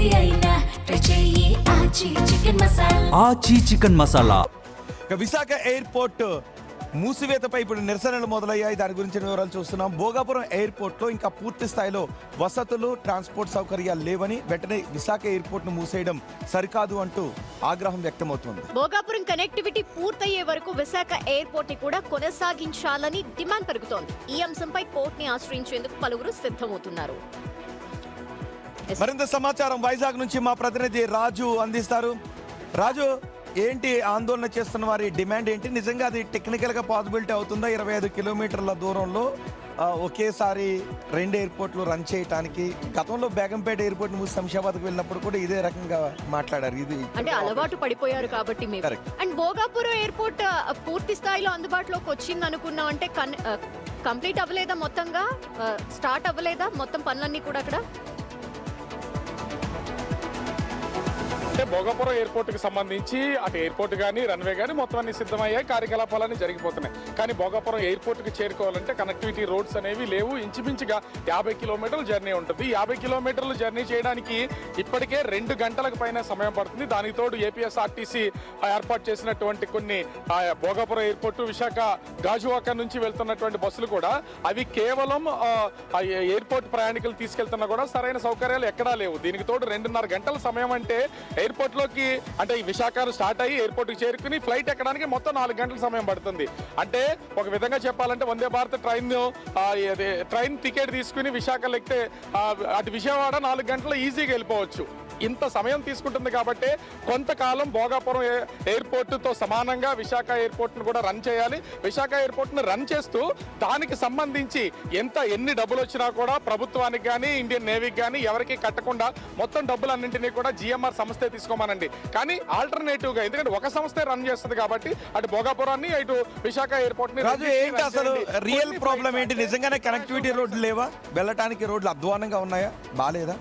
ఏది అయినా ట్రై చెయ్యి ఆచి చికెన్ మసాలా. ఆచి చికెన్ మసాలా. విశాఖ ఎయిర్పోర్ట్ మూసివేతపై ఇప్పుడు నిరసనలు మొదలయ్యాయి. దాని గురించి వివరాలు చూస్తున్నాం. భోగాపురం ఎయిర్పోర్ట్లో ఇంకా పూర్తి స్థాయిలో వసతులు, ట్రాన్స్పోర్ట్ సౌకర్యాలు లేవని, వెంటనే విశాఖ ఎయిర్పోర్ట్ను మూసేయడం సరికాదు అంటూ ఆగ్రహం వ్యక్తమవుతోంది. భోగాపురం కనెక్టివిటీ పూర్తయ్యే వరకు విశాఖ ఎయిర్పోర్ట్ ని కూడా కొనసాగించాలని డిమాండ్ పెరుగుతోంది. ఈ అంశంపై కోర్టు ని ఆశ్రయించేందుకు పలువురు సిద్ధమవుతున్నారు. మరింత సమాచారం వైజాగ్ నుంచి మా ప్రతినిధి రాజు అందిస్తారు. రాజు, ఏంటి ఆందోళన చేస్తున్న వారి డిమాండ్ ఏంటి? నిజంగా అది టెక్నికల్గా పాసిబిలిటీ అవుతుందా? 25 కిలోమీటర్ల దూరంలో ఒకేసారి 2 ఎయిర్పోర్ట్లు రన్ చేయడానికి. గతంలో బేగంపేట ఎయిర్పోర్ట్ మూసి శంషాబాద్కి వెళ్ళినప్పుడు కూడా ఇదే రకంగా మాట్లాడారు. ఇది అంటే అలవాటు పడిపోయారు కాబట్టి. అండ్ భోగాపురం ఎయిర్పోర్ట్ పూర్తి స్థాయిలో అందుబాటులోకి వచ్చింది అనుకున్నాం. అంటే కంప్లీట్ అవ్వలేదా? మొత్తంగా స్టార్ట్ అవ్వలేదా మొత్తం పనులన్నీ కూడా అక్కడ? అంటే భోగాపురం ఎయిర్పోర్ట్కి సంబంధించి అటు ఎయిర్పోర్ట్ కానీ రన్వే కానీ మొత్తం అన్ని సిద్ధమయ్యాయి, కార్యకలాపాలన్నీ జరిగిపోతున్నాయి. కానీ భోగాపురం ఎయిర్పోర్ట్కి చేరుకోవాలంటే కనెక్టివిటీ రోడ్స్ అనేవి లేవు. ఇంచుమించుగా 50 కిలోమీటర్ల జర్నీ ఉంటుంది. 50 కిలోమీటర్లు జర్నీ చేయడానికి ఇప్పటికే 2 గంటలకు పైన సమయం పడుతుంది. దానికి తోడు ఏపీఎస్ఆర్టీసీ ఏర్పాటు చేసినటువంటి కొన్ని భోగాపురం ఎయిర్పోర్టు, విశాఖ గాజువాక నుంచి వెళ్తున్నటువంటి బస్సులు కూడా అవి కేవలం ఎయిర్పోర్ట్ ప్రయాణికులు తీసుకెళ్తున్నా కూడా సరైన సౌకర్యాలు ఎక్కడా లేవు. దీనికి తోడు 2.5 గంటల సమయం అంటే ఎయిర్పోర్ట్ లోకి, అంటే ఈ విశాఖను స్టార్ట్ అయ్యి ఎయిర్పోర్ట్ కి చేరుకుని ఫ్లైట్ ఎక్కడానికి మొత్తం 4 గంటల సమయం పడుతుంది. అంటే ఒక విధంగా చెప్పాలంటే వందే భారత్ ట్రైన్ టికెట్ తీసుకుని విశాఖలో ఎక్కితే అటు విజయవాడ 4 గంటలు ఈజీగా వెళ్ళిపోవచ్చు. ఇంత సమయం తీసుకుంటుంది కాబట్టి కొంతకాలం భోగాపురం ఎయిర్పోర్టుతో సమానంగా విశాఖ ఎయిర్పోర్ట్ను కూడా రన్ చేయాలి. విశాఖ ఎయిర్పోర్ట్ను రన్ చేస్తూ దానికి సంబంధించి ఎన్ని డబ్బులు వచ్చినా కూడా ప్రభుత్వానికి కానీ ఇండియన్ నేవీకి కానీ ఎవరికి కట్టకుండా మొత్తం డబ్బులన్నింటినీ కూడా జిఎంఆర్ సంస్థే తీసుకోమానండి. కానీ ఆల్టర్నేటివ్ గా, ఎందుకంటే ఒక సంస్థే రన్ చేస్తుంది కాబట్టి అటు భోగాపురాన్ని ఇటు విశాఖ ఎయిర్పోర్ట్ ని. రాజు, ఏంటి అసలు రియల్ ప్రాబ్లం ఏంటి? నిజంగానే కనెక్టివిటీ రోడ్లు లేవా? వెళ్ళటానికి రోడ్లు అధ్వానంగా ఉన్నాయా? బాలేదా?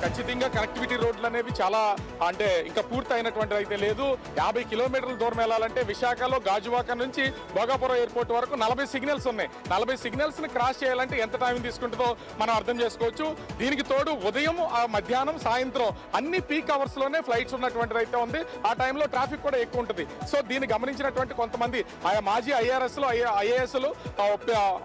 ఖచ్చితంగా కనెక్టివిటీ రోడ్లు అనేవి చాలా, అంటే ఇంకా పూర్తి అయినటువంటి అయితే లేదు. 50 కిలోమీటర్ల దూరం వెళ్ళాలంటే విశాఖలో గాజువాక నుంచి భోగాపురం ఎయిర్పోర్ట్ వరకు 40 సిగ్నల్స్ ఉన్నాయి. 40 సిగ్నల్స్ ని క్రాస్ చేయాలంటే ఎంత టైం తీసుకుంటుందో మనం అర్థం చేసుకోవచ్చు. దీనికి తోడు ఉదయం, మధ్యాహ్నం, సాయంత్రం అన్ని పీక్ అవర్స్ లోనే ఫ్లైట్స్ ఉన్నటువంటిది అయితే ఉంది. ఆ టైంలో ట్రాఫిక్ కూడా ఎక్కువ ఉంటుంది. సో దీన్ని గమనించినటువంటి కొంతమంది మాజీ ఐఏఎస్లు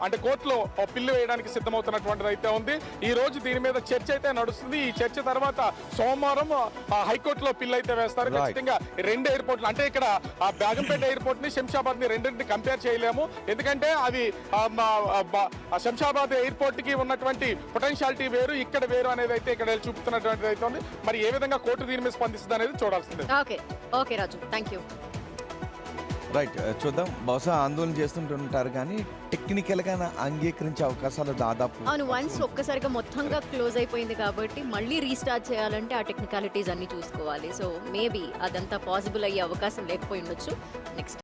అంటే కోర్టులో పిల్లు వేయడానికి సిద్ధమవుతున్నటువంటిది అయితే ఉంది. ఈ రోజు దీని మీద చర్చ అయితే నడుస్తుంది. ఈ చర్చ తర్వాత సోమవారం హైకోర్టులో పిల్ అయితే వేస్తారు. ఖచ్చితంగా 2 ఎయిర్పోర్ట్లు, అంటే ఇక్కడ బేగంపేట ఎయిర్పోర్ట్ ని శంషాబాద్ ని రెండింటిని కంపేర్ చేయలేము. ఎందుకంటే అవి శంషాబాద్ ఎయిర్పోర్ట్ కి ఉన్నటువంటి పొటెన్షియాలిటీ వేరు, ఇక్కడ వేరు అనేది అయితే ఇక్కడ చూపుతున్నటువంటిది అయితే ఉంది. మరి ఏ విధంగా కోర్టు దీని మీద స్పందిస్తుంది అనేది చూడాల్సింది. Okay Raju, thank you. Right, చూద్దాం. బహుశా ఆందోళన చేస్తుంటుంటారు కానీ టెక్నికల్ గా అంగీకరించే అవకాశాలు దాదాపు. అవును, వన్స్ ఒక్కసారిగా మొత్తంగా క్లోజ్ అయిపోయింది కాబట్టి మళ్ళీ రీస్టార్ట్ చేయాలంటే ఆ టెక్నికాలిటీస్ అన్ని చూసుకోవాలి. సో మేబీ అదంతా పాసిబుల్ అయ్యే అవకాశం లేకపోయి ఉండొచ్చు. నెక్స్ట్